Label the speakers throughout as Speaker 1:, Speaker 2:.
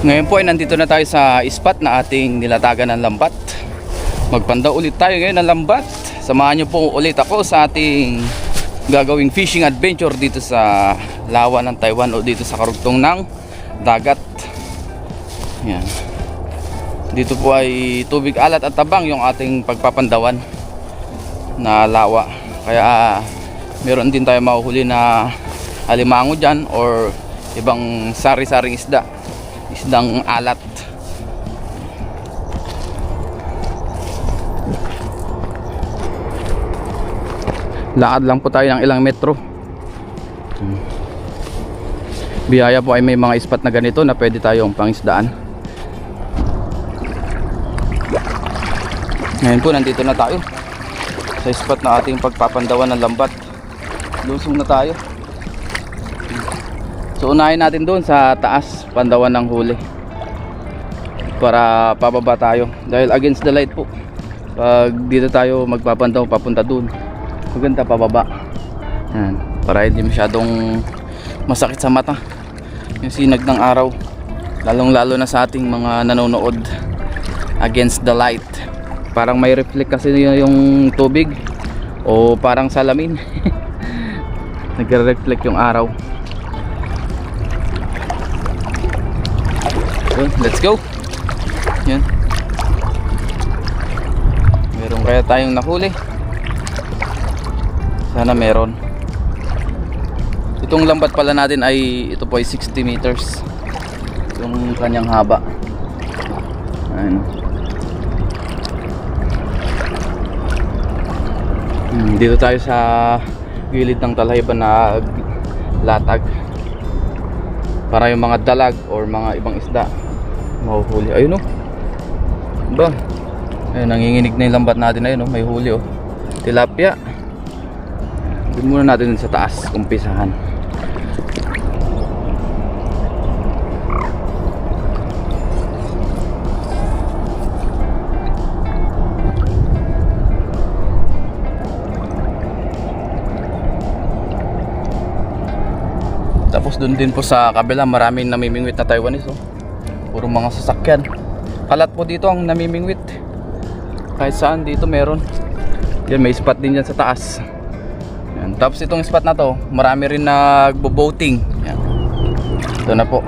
Speaker 1: Ngayon po ay nandito na tayo sa spot na ating nilatagan ng lambat. Magpanda ulit tayo ngayon ng lambat. Samahan nyo po ulit ako sa ating gagawing fishing adventure dito sa lawa ng Taiwan o dito sa karugtong ng dagat. Yan. Dito po ay tubig alat at tabang yung ating pagpapandawan na lawa. Kaya meron din tayo mahuhuli na alimango dyan or ibang sari-saring isdang alat. Lakad lang po tayo ng ilang metro. Biyaya po ay may mga spot na ganito na pwede tayong pangisdaan. Ngayon po nandito na tayo sa spot na ating pagpapandawan ng lambat. Lusong na tayo. So unahin natin doon sa taas, pandawan ng huli para pababa tayo dahil against the light po. Pag dito tayo magpapandaw papunta doon, maganda pababa. Yan, para hindi masyadong masakit sa mata yung sinag ng araw, lalong lalo na sa ating mga nanonood against the light. Parang may reflect kasi yung tubig o parang salamin. Nagre-reflect yung araw. So, let's go. Yan. Meron kaya tayong nahuli? Sana meron. Itong lambat pala natin ay ito po ay 60 meters yung kanyang haba. Ayan. Dito tayo sa gilid ng Talahibang na latag para yung mga dalag or mga ibang isda mahuhuli. Ayun o, ba? Ayun, nanginginig na yung lambat natin. Ayun o, may huli o, tilapia. Doon muna natin sa taas umpisahan. Tapos doon din po sa kabila maraming namimingwit na Taiwanese oh. Puro mga sasakyan. Kalat po dito ang namimingwit. Kahit saan dito meron. Yan, may spot din dyan sa taas. Yan. Tapos itong spot na to, marami rin nagbo-boating. Yan. Ito na po.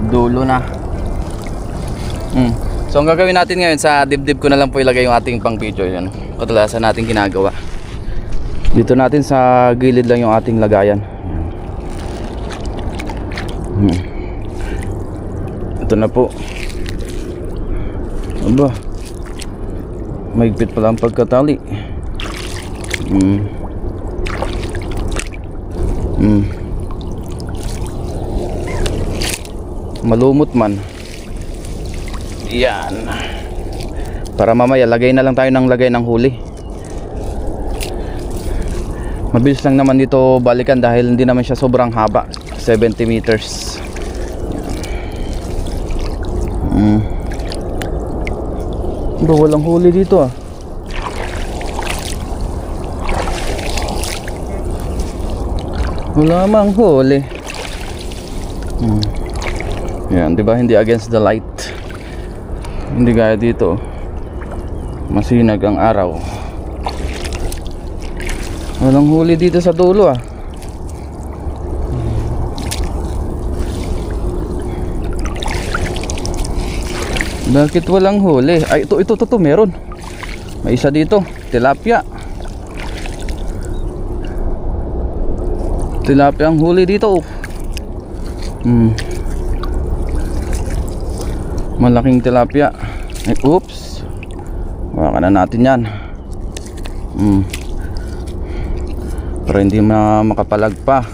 Speaker 1: Dulo na. So ang gagawin natin ngayon, sa dibdib ko na lang po ilagay yung ating pang video. Yan. Kadalasan natin ginagawa. Dito natin sa gilid lang yung ating lagayan. Ito na po. Aba, mahigpit pala ang pagkatali. Malumot man. Yan. Para mamaya lagay na lang tayo ng lagay ng huli. Mabilis lang naman dito balikan dahil hindi naman siya sobrang haba, 70 meters. Bro, walang huli dito ah. Wala mang huli. Yan, di ba hindi against the light. Hindi gaya dito. Masinag ang araw. Walang huli dito sa dulo ah. Bakit walang huli? Ay, ito, meron. May isa dito, tilapia. Tilapia ang huli dito. Malaking tilapia. Ay, oops. Baka na natin yan. Para hindi makapalag pa.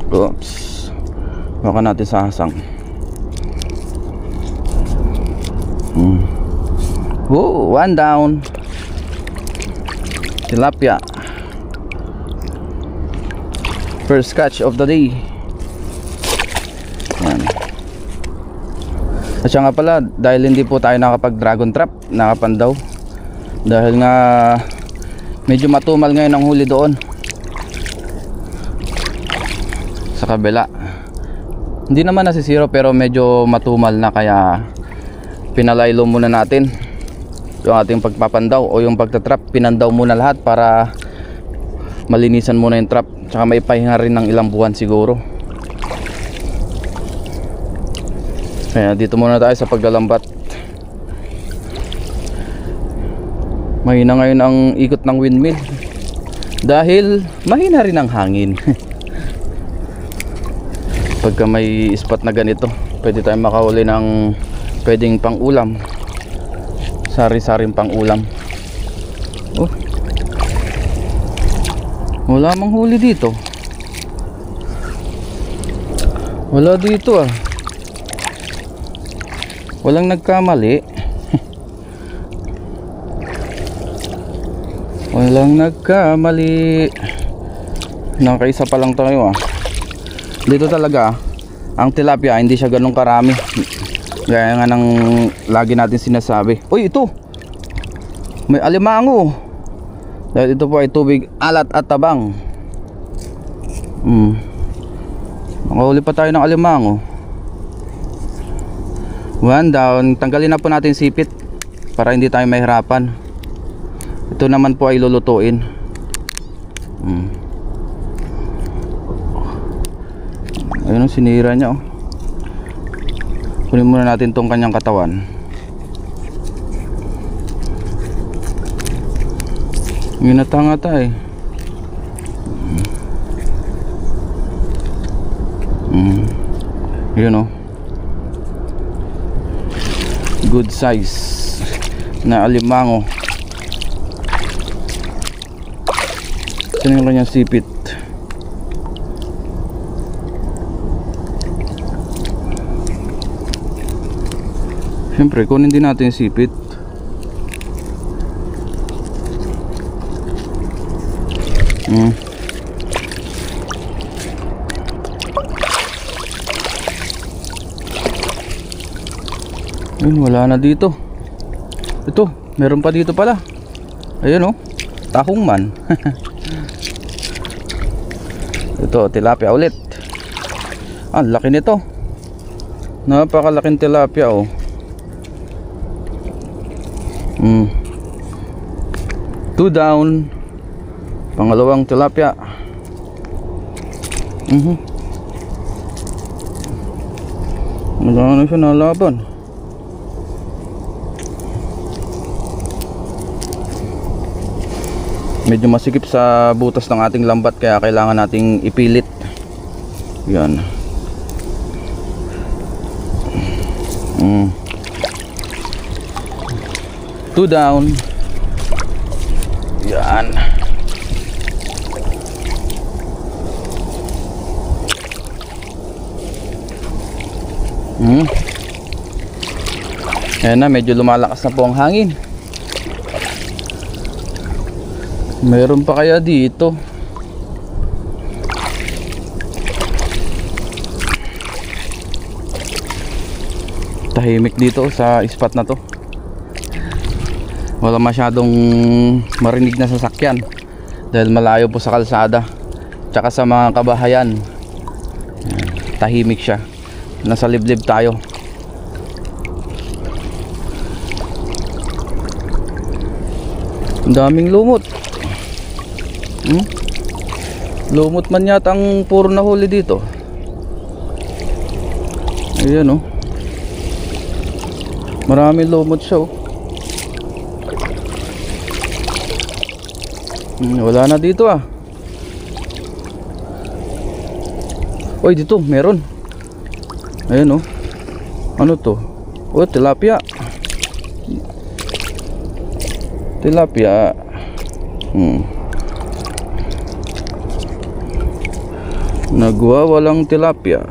Speaker 1: Oops. Baka natin sahasang. Oh, one down. Tilapia. First catch of the day. Yan. At siya nga pala, dahil hindi po tayo nakapag dragon trap, nakapandaw. Dahil nga medyo matumal ngayon ang huli doon sa kabila. Hindi naman nasisiro pero medyo matumal na, kaya pinalaylo muna natin yung ating pagpapandaw o yung pagtatrap. Pinandaw muna lahat para malinisan muna yung trap, tsaka may pahinga rin ng ilang buwan siguro. Kaya dito muna tayo sa paglalambat. Mahina ngayon ang ikot ng windmill dahil mahina rin ang hangin. Pagka may spot na ganito, pwede tayong makahuli ng pwedeng pang ulam, sari-saring pang ulam. Oh, wala mang huli dito. Wala dito ah. Walang nagkamali. Walang nagkamali. Nakaisa pa lang tayo ah. Dito talaga ang tilapia hindi siya ganun karami, gaya nga ng lagi natin sinasabi. Uy, ito may alimango. Dahil ito po ay tubig alat at tabang. Nakahuli pa tayo ng alimango. One down. Tanggalin na po natin sipit para hindi tayo mahirapan. Ito naman po ay lulutuin. Ayun, sinira niya oh. Kunin muna natin tong kanyang katawan. Ginatangata eh. Yun oh. Good size na alimango. Saan yung kanyang sipit? Siyempre kunin din natin yung sipit. Ayun, wala na dito. Ito, meron pa dito pala. Ayun oh, tahong man. Ito, tilapia ulit. Ang laki nito. Napakalaking tilapia oh. Two down. Pangalawang tilapia. Wala na siya nalaban. Medyo masikip sa butas ng ating lambat, kaya kailangan nating ipilit. Yan. Two down. Yan. Ayan na, medyo lumalakas na po ang hangin. Meron pa kaya dito? Tahimik dito sa spot na to. Wala masyadong marinig na sasakyan dahil malayo po sa kalsada tsaka sa mga kabahayan. Tahimik siya. Nasa liblib tayo. Ang daming lumot. Lumot man yata ang puro na huli dito. Ayan oh. Maraming lumot siya oh. Wala na dito ah. Oy, dito meron. Ayan oh. Ano to? Oh, tilapia. Tilapia. Nagwawalang tilapia.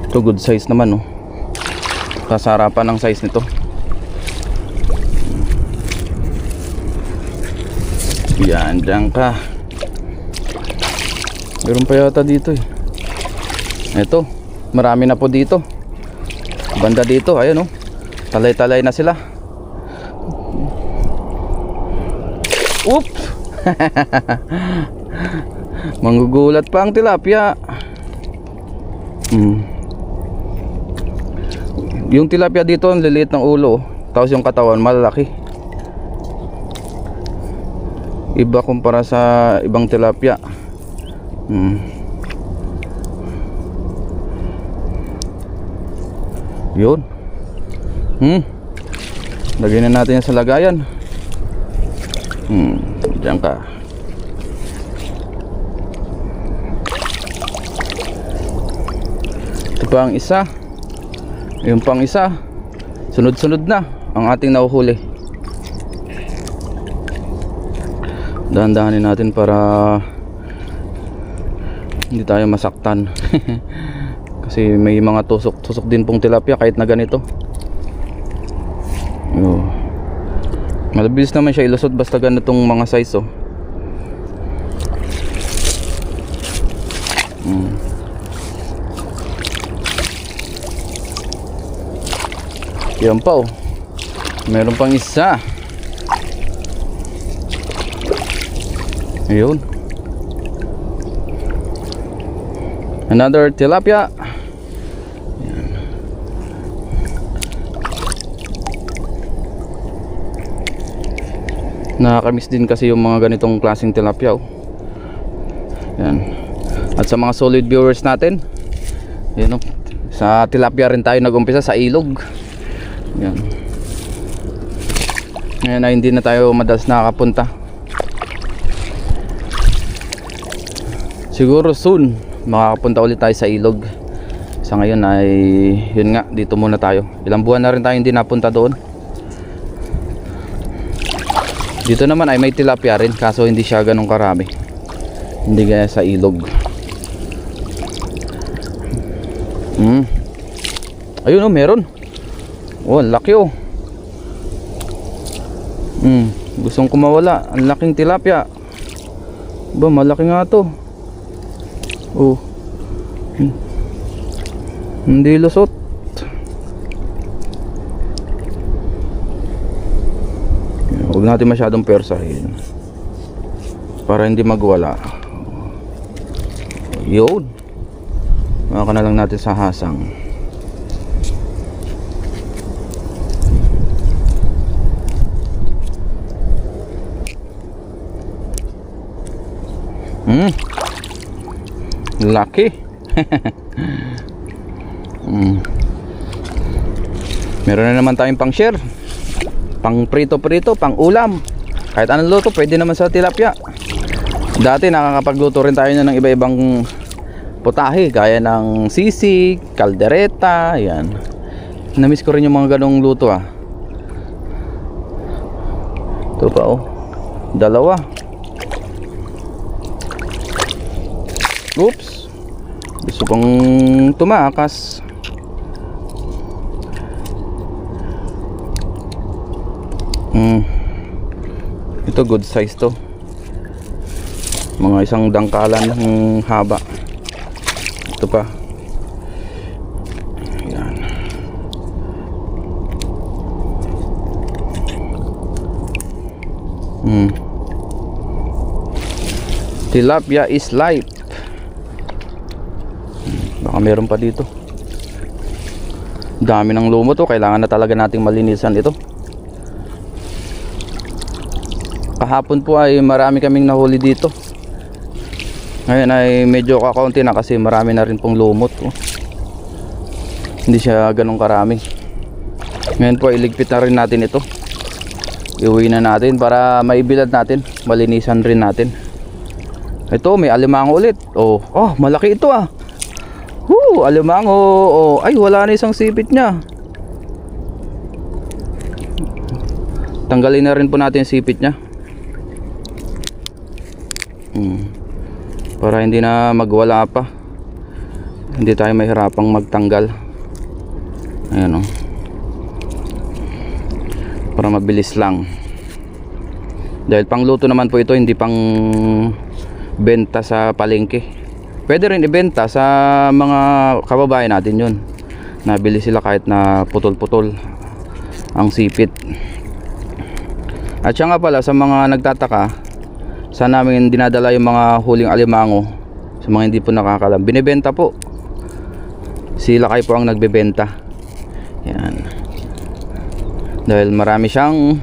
Speaker 1: Ito good size naman oh. Kasarapan ng size nito. Yan, dyan ka. Meron pa yata dito eh. Ito, marami na po dito. Banda dito, ayan oh. Talay-talay na sila. Oops. Manggugulat pa ang tilapia. Yung tilapia dito, ang liliit ng ulo, tapos yung katawan malalaki. Iba kumpara sa ibang tilapia. Yun. Lagyan na natin yan sa lagayan. Diyan ka. Ito pa ang isa. Yung pang isa. Sunod-sunod na ang ating nahuhuli. Dahan-dahanin natin para hindi tayo masaktan. Kasi may mga tusok din pong tilapia kahit na ganito. Malabilis naman siya ilusot basta ganitong mga size. Yan pa. Meron pang isa. Ayun. Another tilapia. Yan. Nakakamiss din kasi yung mga ganitong klaseng tilapia. Yan. At sa mga solid viewers natin, yan, sa tilapia rin tayo nag-umpisa, sa ilog. Yan. Ngayon ay hindi na tayo madalas nakakapunta. Siguro soon makakapunta ulit tayo sa ilog. Sa ngayon ay yun nga, dito muna tayo. Ilang buwan na rin tayo hindi napunta doon. Dito naman ay may tilapia rin, kaso hindi siya ganun karami. Hindi gaya sa ilog. Ayun meron. Laki gustong kumawala. Ang laking tilapia. Malaki nga to. Hindi lusot. Huwag natin masyadong persahin para hindi magwala. Yun. Maka na lang natin sa hasang. Laki. Meron na naman tayong pang share, pang prito-prito, pang ulam. Kahit anong luto pwede naman sa tilapia. Dati nakakapagluto rin tayo ng iba-ibang putahe, gaya ng sisig, kaldereta. Yan. Namiss ko rin yung mga ganong luto. Ito pa dalawa. Oops. Gusto pang tumakas. Ito good size to. Mga isang dangkalan ng haba. Ito pa. Yan. Tilapia is life. Baka meron pa dito. Dami ng lumot kailangan na talaga nating malinisan ito. Kahapon po ay marami kaming nahuli dito. Ngayon ay medyo kakaunti na kasi marami na rin pong lumot. Hindi siya ganun karami. Ngayon po iligpit na rin natin ito. Iuwi na natin para maibilad natin, malinisan rin natin. Ito may alimango ulit. Malaki ito alimango. Ay wala na isang sipit niya. Tanggalin na rin po natin yung sipit niya. Para hindi na magwala pa. Hindi tayo mahirapang magtanggal. Ayan para mabilis lang. Dahil pang luto naman po ito, hindi pang benta sa palengke. Pwede rin ibenta sa mga kababayan natin yun. Nabili sila kahit na putol-putol ang sipit. At siya nga pala, sa mga nagtataka, saan namin dinadala yung mga huling alimango, sa mga hindi po nakakalam, binibenta po. Si Lakay po ang nagbebenta. Yan. Dahil marami siyang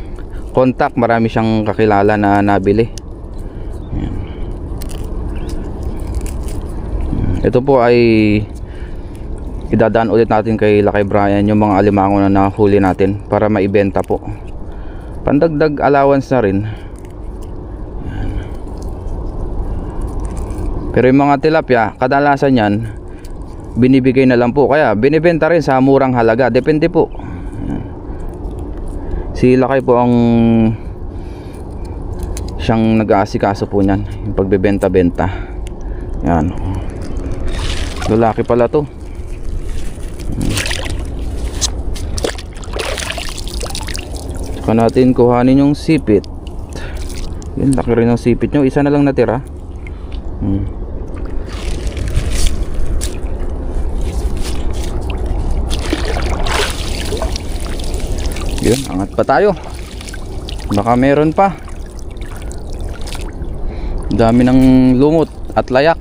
Speaker 1: contact, marami siyang kakilala na nabili. Yan. Ito po ay idadaan ulit natin kay Lakay Brian yung mga alimango na nahuli natin para maibenta po. Pandagdag allowance na rin. Yan. Pero yung mga tilapia, kadalasan yan binibigay na lang po, kaya binibenta rin sa murang halaga, depende po. Yan. Si Lakay po ang siyang nag-aasikaso po niyan, yung pagbebenta-benta. Yan. Lalaki pala to. Saka natin kuhanin yung sipit. Yun, laki rin ng sipit nyo. Isa na lang natira. Yun, angat pa tayo. Baka meron pa. Dami ng lumot at layak.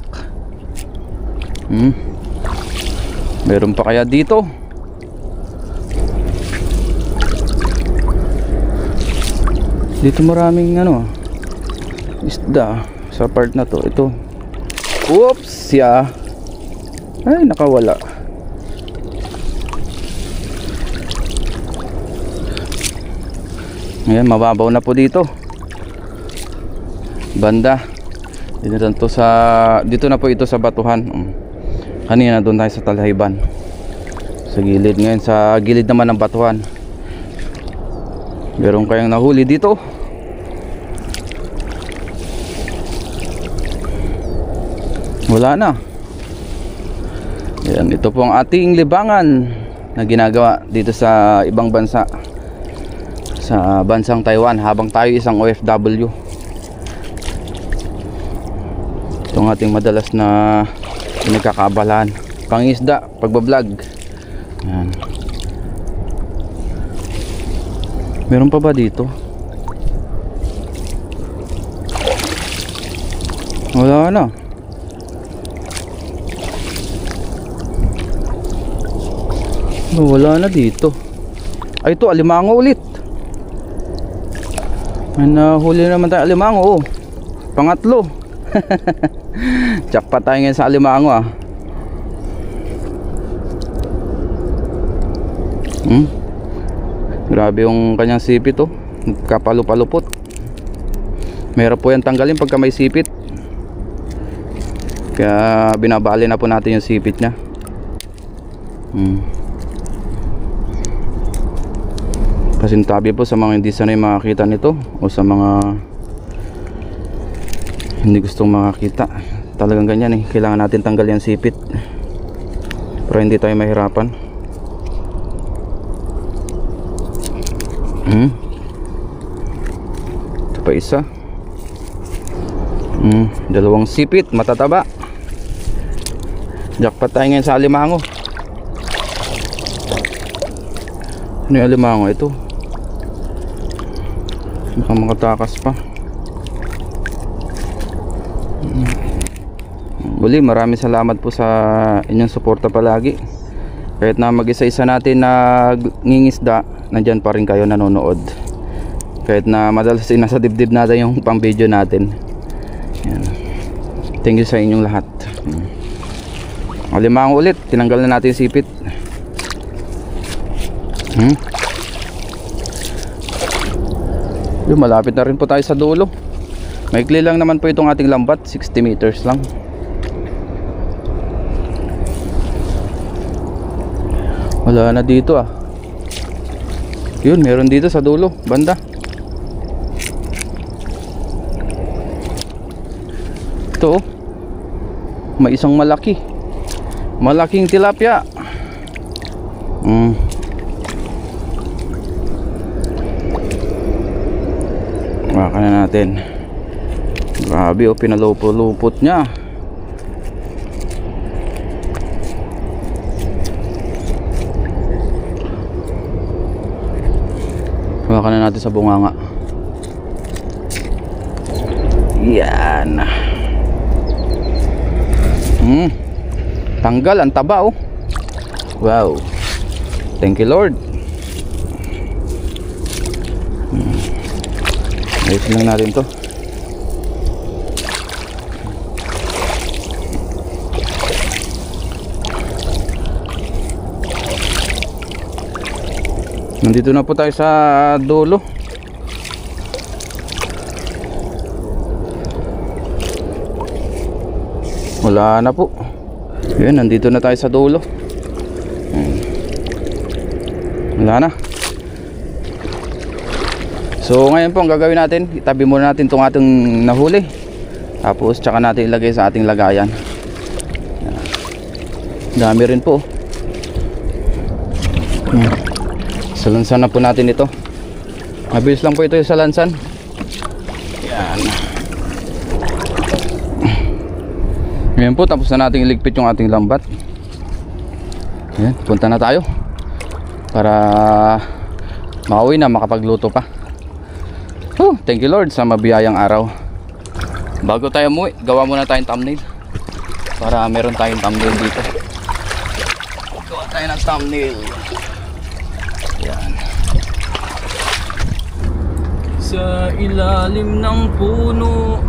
Speaker 1: Meron pa kaya dito? Dito maraming isda sa part na to. Ito. Oops, ya. Ay, nakawala. Ayan, mababaw na po dito. Banda. Dito na po ito sa batuhan. Kanina doon tayo sa Talhayban. Sa gilid, ngayon sa gilid naman ng batuhan. Meron kayang nahuli dito. Wala na. Ayan, ito po ang ating libangan na ginagawa dito sa ibang bansa, sa bansang Taiwan, habang tayo isang OFW. Ito ang ating madalas na pinagkakaabalahan, pangisda, pagbablog. Ayan. Meron pa ba dito? Wala na. Wala na dito. Ay, ito alimango ulit. May nahuli naman tayo alimango. Pangatlo. Jackpot tayo ngayon sa alimango Grabe yung kanyang sipit kapalo-palupot. Meron po yan tanggalin pagka may sipit. Kaya binabali na po natin yung sipit niya. Pasintabi po sa mga hindi sanay makakita nito, o sa mga hindi gustong makakita. Talagang ganyan kailangan natin tanggal yung sipit para hindi tayo mahirapan. Ito pa isa. Dalawang sipit, matataba. Jackpot tayo ngayon sa alimango. Ano yung alimango ito? Baka makatakas pa. Muli, maraming salamat po sa inyong suporta palagi. Kahit na mag-isa-isa natin nangingisda, nandyan pa rin kayo nanonood. Kahit na madalas nasa dibdib natin yung pang video natin. Yan. Thank you sa inyong lahat. Alimango ulit, tinanggal na natin sipit. Yung malapit na rin po tayo sa dulo. Maikli lang naman po itong ating lambat, 60 meters lang. Wala na dito Yun, meron dito sa dulo, banda. Ito may isang malaking tilapia. Baka na natin. Grabe pinalupot niya. Baka na natin sa bunganga. Yan. Tanggal, ang taba Wow. Thank you Lord. Ayos lang natin to. Nandito na po tayo sa dulo. Wala na po. Yan, nandito na tayo sa dulo. Wala na. So ngayon po ang gagawin natin, itabi muna natin itong ating nahuli. Tapos tsaka natin ilagay sa ating lagayan. Dami rin po. Salansan na po natin ito. Mabilis lang po ito yung salansan. Yan. Ngayon po tapos na natin iligpit yung ating lambat. Yan, punta na tayo para makauwi na, makapagluto pa. Thank you Lord sa mabiyayang araw. Bago tayo umuwi, gawa muna tayong thumbnail para meron tayong thumbnail dito. Gawa tayo ng thumbnail. Yan. Sa ilalim ng puno.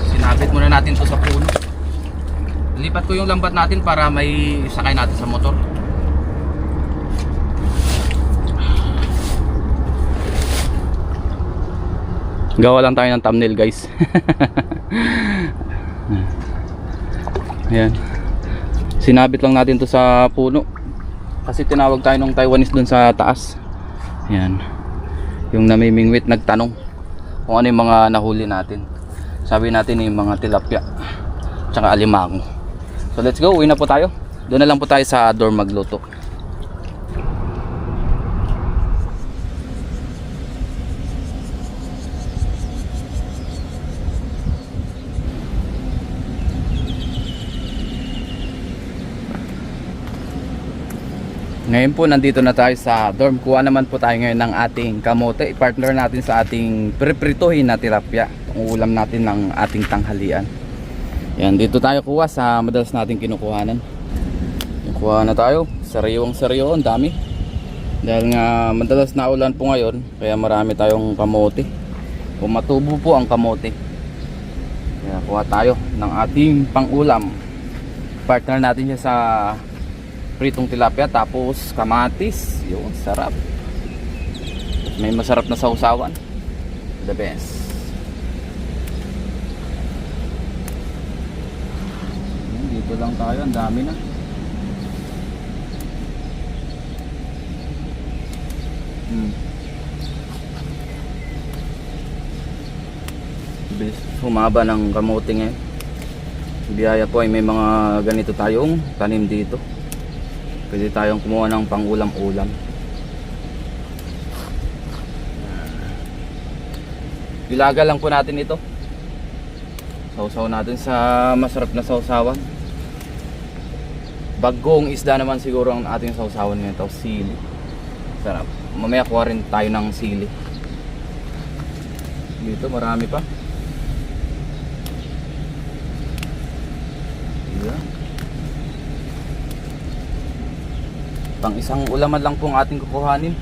Speaker 1: Sinabit muna natin to sa puno. Lipat ko yung lambat natin para may sakay natin sa motor. Gawa lang tayo ng thumbnail guys. Ayan. Sinabit lang natin to sa puno. Kasi tinawag tayo ng Taiwanese dun sa taas. Ayan. Yung namimingwit nagtanong kung ano yung mga nahuli natin. Sabi natin yung mga tilapia tsaka alimango. So let's go, uwi na po tayo. Doon na lang po tayo sa dorm magluto. Ngayon po nandito na tayo sa dorm. Kuha naman po tayo ngayon ng ating kamote. I-partner natin sa ating priprituhin na tilapia. Ang ulam natin ng ating tanghalian. Yan, dito tayo kuha sa madalas nating kinukuhanan. Yung kuha na tayo. Sariwang sariwa, ang dami. Dahil nga madalas na ulan po ngayon, kaya marami tayong kamote. Pumatubo po ang kamote. Kaya kuha tayo ng ating pang-ulam. Partner natin siya sa pritong tilapia, tapos kamatis. Yun, sarap. May masarap na sausawan. The best. Dito lang tayo, ang dami na. Bilis humaba ng kamote ngayon. Biyaya po ay may mga ganito tayong tanim dito. Pwede tayong kumuha ng pang-ulam-ulam. Ilaga lang po natin ito. Sausaw natin sa masarap na sausawan. Bagong isda naman siguro ang ating sausawan ngayon. Tapos sili. Sarap. Mamaya kuha rin tayo ng sili. Dito marami pa. Ayan. Pang isang ulaman lang po ang ating kukuhanin.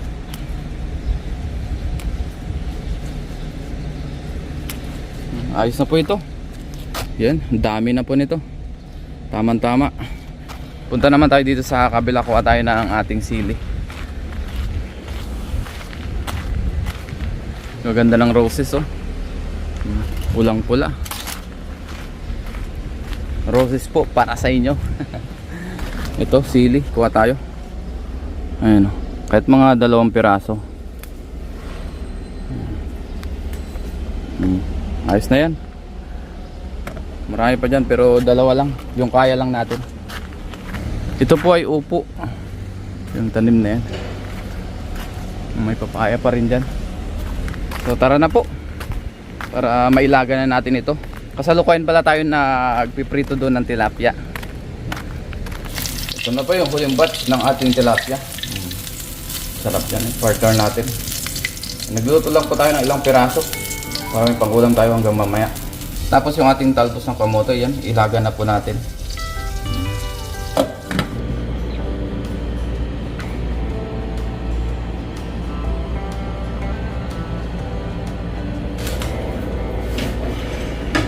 Speaker 1: Ayos na po ito. Yan, dami na po nito. Tama-tama. Punta naman tayo dito sa kabila, kuha tayo na ang ating sili. Maganda ng roses oh. Pulang pula. Roses po para sa inyo. Ito sili, kuha tayo. Ayan o, kahit mga 2 piraso. Ayos na yan. Marami pa dyan pero 2 lang, yung kaya lang natin. Ito po ay upo. Yung tanim na yan. May papaya pa rin dyan. So tara na po, para mailaga na natin ito. Kasalukuyan pala tayo na nagpiprito doon ng tilapia. Ito na po yung huling batch ng ating tilapia. Sarap yan eh, partner natin. Nagluto lang po tayo ng ilang piraso para may pangulam tayo hanggang mamaya. Tapos yung ating talbos ng kamote, yan, ilaga na po natin.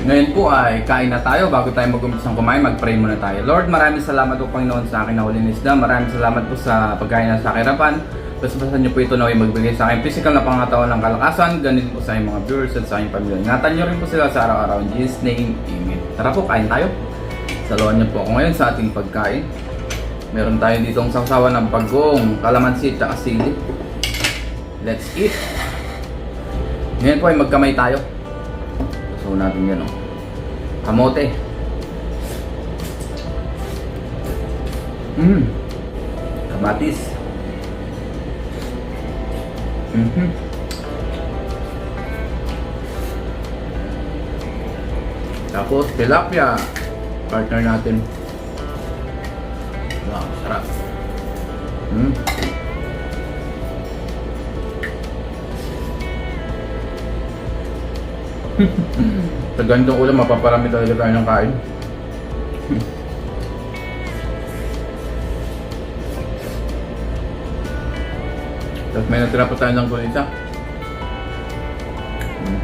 Speaker 1: Ngayon po ay kain na tayo. Bago tayo mag-umpisang kumain, mag-pray muna tayo. Lord, maraming salamat po Panginoon sa akin na huling isda. Maraming salamat po sa pagkain na sa kahirapan. Basta-basta niyo po ito naway magbigay sa akin physical na pangatawan ng kalakasan. Ganun po sa aking mga viewers at sa aking pamilya. Ingatan niyo rin po sila sa araw-araw. In Jesus' name, Amen. Tara po, kain tayo. Saluhan niyo po ako ngayon sa ating pagkain. Meron tayo ditong sawsawan ng bagong kalamansi at sili. Let's eat. Ngayon po ay magkamay tayo. So natin yan, oh. Kamote. Kamatis. Tapos tilapia. Partner natin. Wow, sarap. Sa ganitong ulam, mapaparami talaga tayo ng kain. Tapos may natira pa tayo ng kulisa.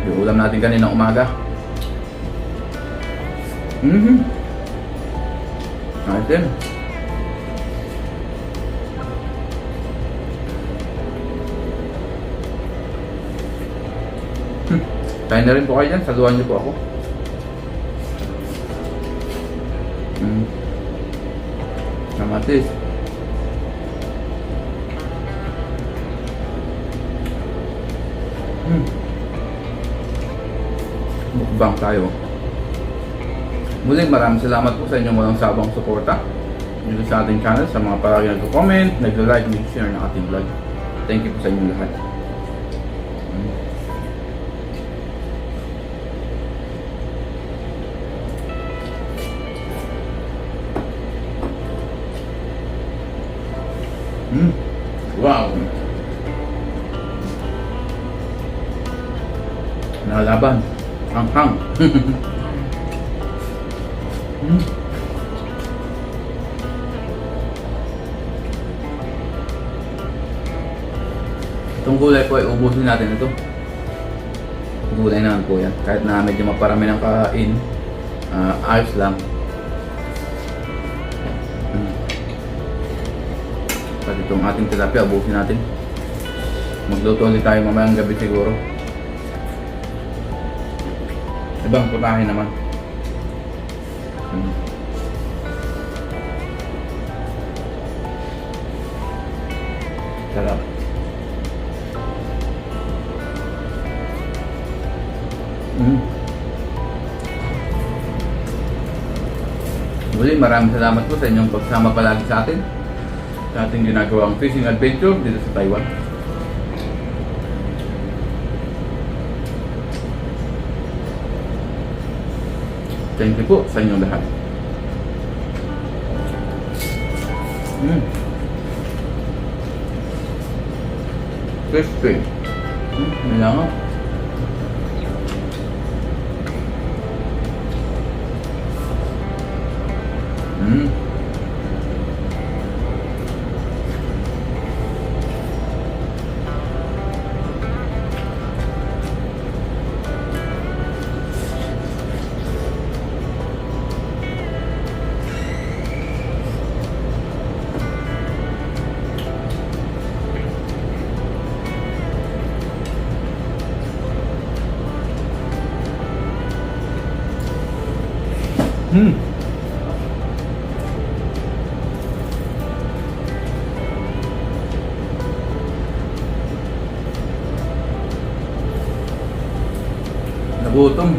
Speaker 1: Yung ulam natin kanina umaga. Natin. Kain na rin po kayo dyan, saluhan niyo po ako. Kamatis. Mukbang tayo. Muling maraming salamat po sa inyong walang sabang suporta dito sa ating channel, sa mga palagi nagko-comment, nagla-like, nag-share ng ating vlog. Thank you po sa inyong lahat. Wow! Nakalaban. Hang-hang. Itong gulay po ay ubusin natin ito. Gulay naman po yan. Kahit na medyo maparami ng kain, ayos lang. Pati itong ating tilapia, ubusin natin. Magluto ulit tayo mamayang gabi siguro. Ibang putahe naman. Sarap. Muli, maraming salamat po sa inyong pagsama palagi sa atin sa ating ginagawang fishing adventure dito sa Taiwan. Thank you po sa inyong lahat. Crispy. Nilangaw. Nagutom.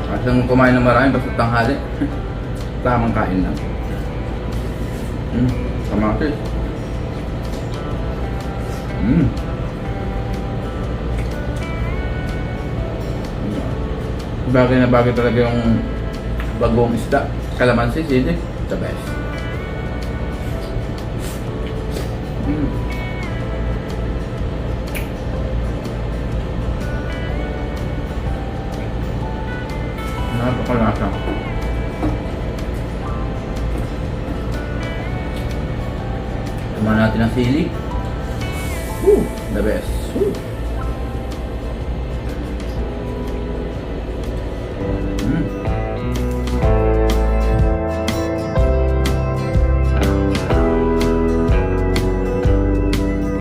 Speaker 1: Kasang kumain ng marami basta tanghali. Tamang kain lang. Kamatis. Bagay na bagay talaga yung bagong isda. Kalamansi, sili, the best. Napakalasa. Tama natin ang sili. The best.